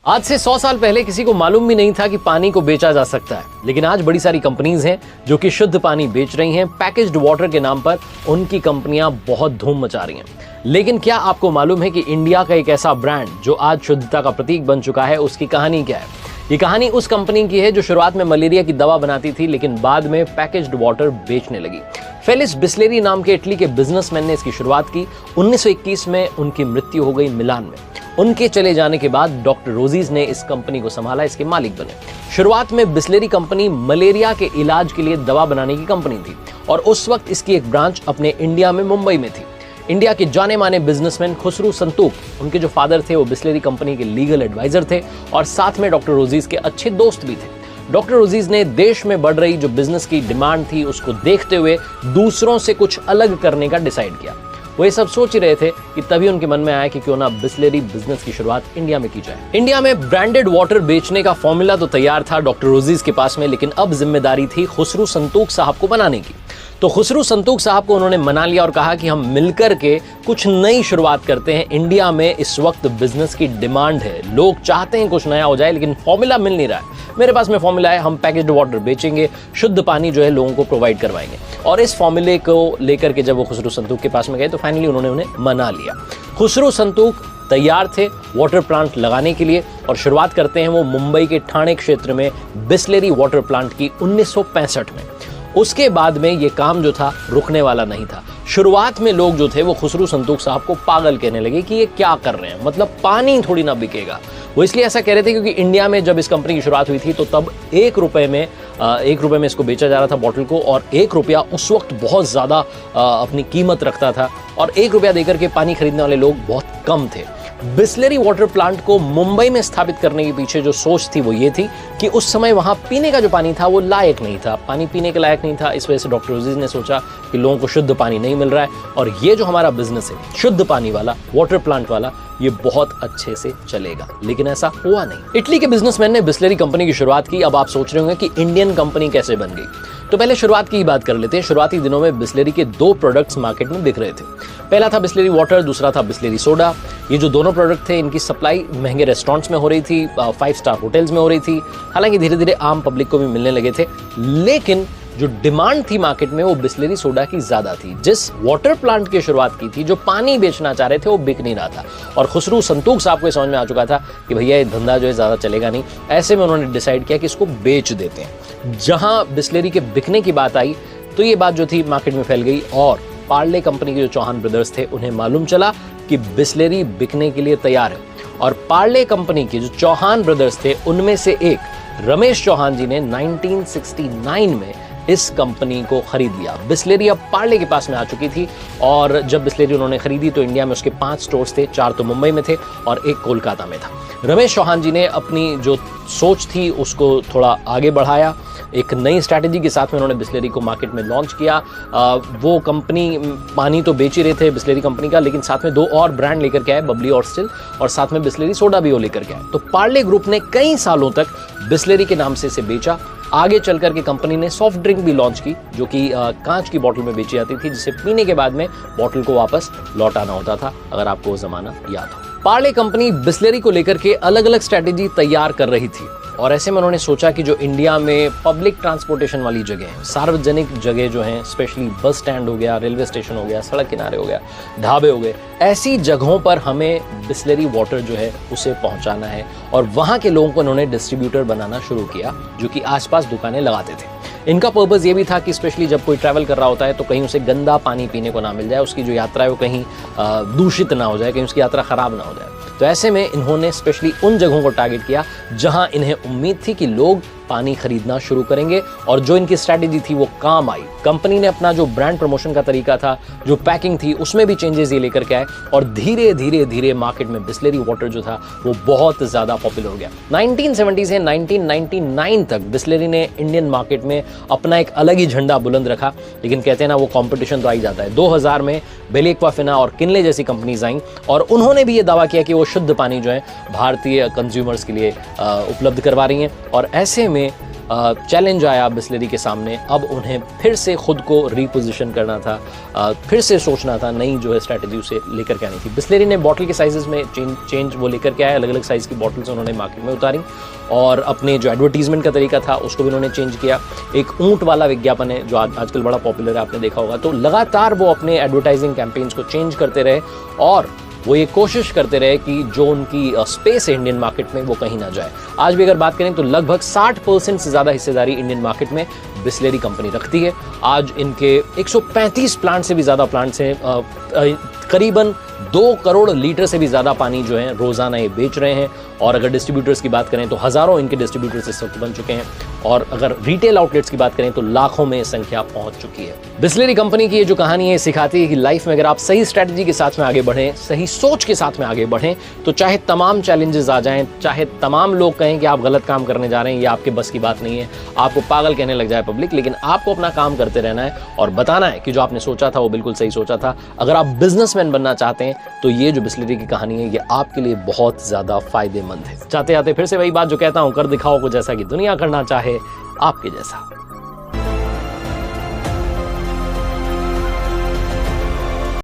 आज से 100 साल पहले किसी को मालूम भी नहीं था कि पानी को बेचा जा सकता है, लेकिन आज बड़ी सारी कंपनीज हैं जो कि शुद्ध पानी बेच रही हैं। पैकेज्ड वाटर के नाम पर उनकी कंपनियां बहुत धूम मचा रही हैं। लेकिन क्या आपको मालूम है कि इंडिया का एक ऐसा ब्रांड जो आज शुद्धता का प्रतीक बन चुका है, उसकी कहानी क्या है? ये कहानी उस कंपनी की है जो शुरुआत में मलेरिया की दवा बनाती थी, लेकिन बाद में पैकेज्ड वाटर बेचने लगी। फेलिस बिस्लेरी नाम के इटली के बिजनेसमैन ने इसकी शुरुआत की। 1921 में उनकी मृत्यु हो गई मिलान में। उनके चले जाने के बाद डॉक्टर रोजीज ने इस कंपनी को संभाला, इसके मालिक बने। शुरुआत में बिस्लेरी कंपनी मलेरिया के इलाज के लिए दवा बनाने की कंपनी थी और उस वक्त इसकी एक ब्रांच अपने इंडिया में मुंबई में थी। इंडिया के जाने माने बिजनेसमैन खुसरू संतूक, उनके जो फादर थे वो बिस्लेरी कंपनी के लीगल एडवाइजर थे और साथ में डॉक्टर रोजीज के अच्छे दोस्त भी थे। डॉक्टर रोजीज ने देश में बढ़ रही जो बिजनेस की डिमांड थी उसको देखते हुए दूसरों से कुछ अलग करने का डिसाइड किया। वो ये सब सोच ही रहे थे कि तभी उनके मन में आया कि क्यों ना बिस्लेरी बिजनेस की शुरुआत इंडिया में की जाए। इंडिया में ब्रांडेड वाटर बेचने का फॉर्मूला तो तैयार था डॉक्टर रोजीज के पास में, लेकिन अब जिम्मेदारी थी खुसरू संतूक साहब को बनाने की। तो खुसरू संतूक साहब को उन्होंने मना लिया और कहा कि हम मिलकर के कुछ नई शुरुआत करते हैं। इंडिया में इस वक्त बिजनेस की डिमांड है, लोग चाहते हैं कुछ नया हो जाए, लेकिन फॉर्मूला मिल नहीं रहा है। मेरे पास में फॉर्मूला है, हम पैकेज्ड वाटर बेचेंगे, शुद्ध पानी जो है लोगों को प्रोवाइड करवाएंगे। और इस फॉर्मूले को लेकर के जब वो खुसरू संतूक के पास में गए तो फाइनली उन्होंने उन्हें मना लिया। खुसरू संतूक तैयार थे वाटर प्लांट लगाने के लिए और शुरुआत करते हैं वो मुंबई के ठाणे क्षेत्र में बिस्लेरी वाटर प्लांट की 1965 में। उसके बाद में ये काम जो था रुकने वाला नहीं था। शुरुआत में लोग जो थे वो खुसरू संतूक साहब को पागल कहने लगे कि ये क्या कर रहे हैं, मतलब पानी थोड़ी ना बिकेगा। वो इसलिए ऐसा कह रहे थे क्योंकि इंडिया में जब इस कंपनी की शुरुआत हुई थी तो तब 1 रुपए में इसको बेचा जा रहा था बॉटल को, और 1 रुपया उस वक्त बहुत ज़्यादा अपनी कीमत रखता था और 1 रुपया देकर के पानी खरीदने वाले लोग बहुत कम थे। बिस्लेरी वाटर प्लांट को मुंबई में स्थापित करने के पीछे जो सोच थी वो ये थी कि उस समय वहाँ पीने का जो पानी था वो लायक नहीं था, पानी पीने के लायक नहीं था। इस वजह से डॉक्टर रोजीज ने सोचा कि लोगों को शुद्ध पानी नहीं मिल रहा है और ये जो हमारा बिजनेस है शुद्ध पानी वाला, वाटर प्लांट वाला, ये बहुत अच्छे से चलेगा। लेकिन ऐसा हुआ नहीं। इटली के बिजनेसमैन ने बिस्लेरी कंपनी की शुरुआत की। अब आप सोच रहे होंगे कि इंडियन कंपनी कैसे बन गई, तो पहले शुरुआत की ही बात कर लेते हैं। शुरुआती दिनों में बिस्लेरी के 2 प्रोडक्ट्स मार्केट में बिक रहे थे। पहला था बिस्लेरी वाटर, दूसरा था बिस्लेरी सोडा। ये जो दोनों प्रोडक्ट थे इनकी सप्लाई महंगे रेस्टोरेंट्स में हो रही थी, 5 स्टार होटल्स में हो रही थी। हालांकि धीरे धीरे आम पब्लिक को भी मिलने लगे थे, लेकिन जो डिमांड थी मार्केट में वो बिस्लेरी सोडा की ज्यादा थी। जिस वाटर प्लांट की शुरुआत की थी, जो पानी बेचना चाह रहे थे, वो बिक नहीं रहा था और खुसरू संतूक साहब को समझ में आ चुका था कि भैया ये धंधा जो है ज्यादा चलेगा नहीं। ऐसे में उन्होंने डिसाइड किया कि इसको बेच देते हैं। जहां बिस्लेरी के बिकने की बात आई तो ये बात जो थी मार्केट में फैल गई और पार्ले कंपनी के जो चौहान ब्रदर्स थे उन्हें मालूम चला कि बिस्लेरी बिकने के लिए तैयार है और पार्ले कंपनी के जो चौहान ब्रदर्स थे उनमें से एक रमेश चौहान जी ने 1969 में इस कंपनी को खरीद लिया। बिस्लेरी अब पार्ले के पास में आ चुकी थी और जब बिस्लेरी उन्होंने खरीदी तो इंडिया में उसके 5 स्टोर्स थे, 4 तो मुंबई में थे और 1 कोलकाता में था। रमेश चौहान जी ने अपनी जो सोच थी उसको थोड़ा आगे बढ़ाया। एक नई स्ट्रैटेजी के साथ में उन्होंने बिस्लेरी को मार्केट में लॉन्च किया। वो कंपनी पानी तो बेच ही रहे थे बिस्लेरी कंपनी का, लेकिन साथ में 2 और ब्रांड लेकर के आए, बबली और स्टिल, और साथ में बिस्लेरी सोडा भी वो लेकर के आए। तो पार्ले ग्रुप ने कई सालों तक बिस्लेरी के नाम से इसे बेचा। आगे चल करके कंपनी ने सॉफ्ट ड्रिंक भी लॉन्च की जो कि कांच की बोतल में बेची जाती थी, जिसे पीने के बाद में बोतल को वापस लौटाना होता था, अगर आपको वो जमाना याद हो। पार्ले कंपनी बिस्लेरी को लेकर के अलग अलग स्ट्रैटेजी तैयार कर रही थी और ऐसे में उन्होंने सोचा कि जो इंडिया में पब्लिक ट्रांसपोर्टेशन वाली जगह है, सार्वजनिक जगह जो हैं, स्पेशली बस स्टैंड हो गया, रेलवे स्टेशन हो गया, सड़क किनारे हो गया, ढाबे हो गए, ऐसी जगहों पर हमें बिस्लेरी वाटर जो है उसे पहुंचाना है और वहां के लोगों को उन्होंने डिस्ट्रीब्यूटर बनाना शुरू किया जो कि आसपास दुकानें लगाते थे। इनका पर्पस ये भी था कि स्पेशली जब कोई ट्रैवल कर रहा होता है तो कहीं उसे गंदा पानी पीने को ना मिल जाए, उसकी जो यात्रा है वो कहीं दूषित ना हो जाए, कहीं उसकी यात्रा खराब ना हो जाए। तो ऐसे में इन्होंने स्पेशली उन जगहों को टारगेट किया जहां इन्हें उम्मीद थी कि लोग पानी खरीदना शुरू करेंगे और जो इनकी स्ट्रैटेजी थी वो काम आई। कंपनी ने अपना जो ब्रांड प्रमोशन का तरीका था, जो पैकिंग थी, उसमें भी चेंजेस ये लेकर के आए और धीरे धीरे धीरे मार्केट में बिस्लेरी वाटर जो था वो बहुत ज्यादा पॉपुलर हो गया। 1970 से 1999 तक बिस्लेरी ने इंडियन मार्केट में अपना एक अलग ही झंडा बुलंद रखा, लेकिन कहते हैं ना वो कंपटीशन तो आ ही जाता है। 2000 में बेलेक्वाफिना और किनले जैसी कंपनीज आई और उन्होंने भी ये दावा किया कि वो शुद्ध पानी जो है भारतीय कंज्यूमर्स के लिए उपलब्ध करवा रही हैं और ऐसे में चैलेंज आया बिस्लेरी के सामने। अब उन्हें फिर से खुद को रीपोजिशन करना था, फिर से सोचना था, नई जो है स्ट्रैटेजी उसे लेकर के आनी थी। बिस्लेरी ने बॉटल के साइजेस में चेंज वो लेकर के आए, अलग अलग साइज़ की बॉटल्स उन्होंने मार्केट में उतारी और अपने जो एडवर्टीजमेंट का तरीका था उसको भी उन्होंने चेंज किया। एक ऊंट वाला विज्ञापन है जो आजकल बड़ा पॉपुलर है, आपने देखा होगा। तो लगातार वो अपने एडवर्टाइजिंग कैंपेन्स को चेंज करते रहे और वो ये कोशिश करते रहे कि जो उनकी स्पेस है इंडियन मार्केट में वो कहीं ना जाए। आज भी अगर बात करें तो लगभग 60% से ज़्यादा हिस्सेदारी इंडियन मार्केट में बिस्लेरी कंपनी रखती है। आज इनके 135 प्लांट से भी ज़्यादा प्लांट्स हैं, करीबन 2 करोड़ लीटर से भी ज़्यादा पानी जो है रोज़ाना ये बेच रहे हैं। और अगर डिस्ट्रीब्यूटर्स की बात करें तो हज़ारों इनके डिस्ट्रीब्यूटर्स इस वक्त बन चुके हैं और अगर रिटेल आउटलेट्स की बात करें तो लाखों में संख्या पहुंच चुकी है। बिस्लेरी कंपनी की ये जो कहानी है सिखाती है कि लाइफ में अगर आप सही स्ट्रैटेजी के साथ में आगे बढ़ें, सही सोच के साथ में आगे बढ़ें, तो चाहे तमाम चैलेंजेस आ जाएं, चाहे तमाम लोग कहें कि आप गलत काम करने जा रहे हैं, ये आपके बस की बात नहीं है, आपको पागल कहने लग जाए पब्लिक, लेकिन आपको अपना काम करते रहना है और बताना है कि जो आपने सोचा था वो बिल्कुल सही सोचा था। अगर आप बिजनेसमैन बनना चाहते हैं तो ये जो बिस्लेरी की कहानी है ये आपके लिए बहुत ज़्यादा फायदेमंद है। चाहते आते फिर से वही बात जो कहता हूं, कर दिखाओ को जैसा कि दुनिया करना चाहे आपके जैसा।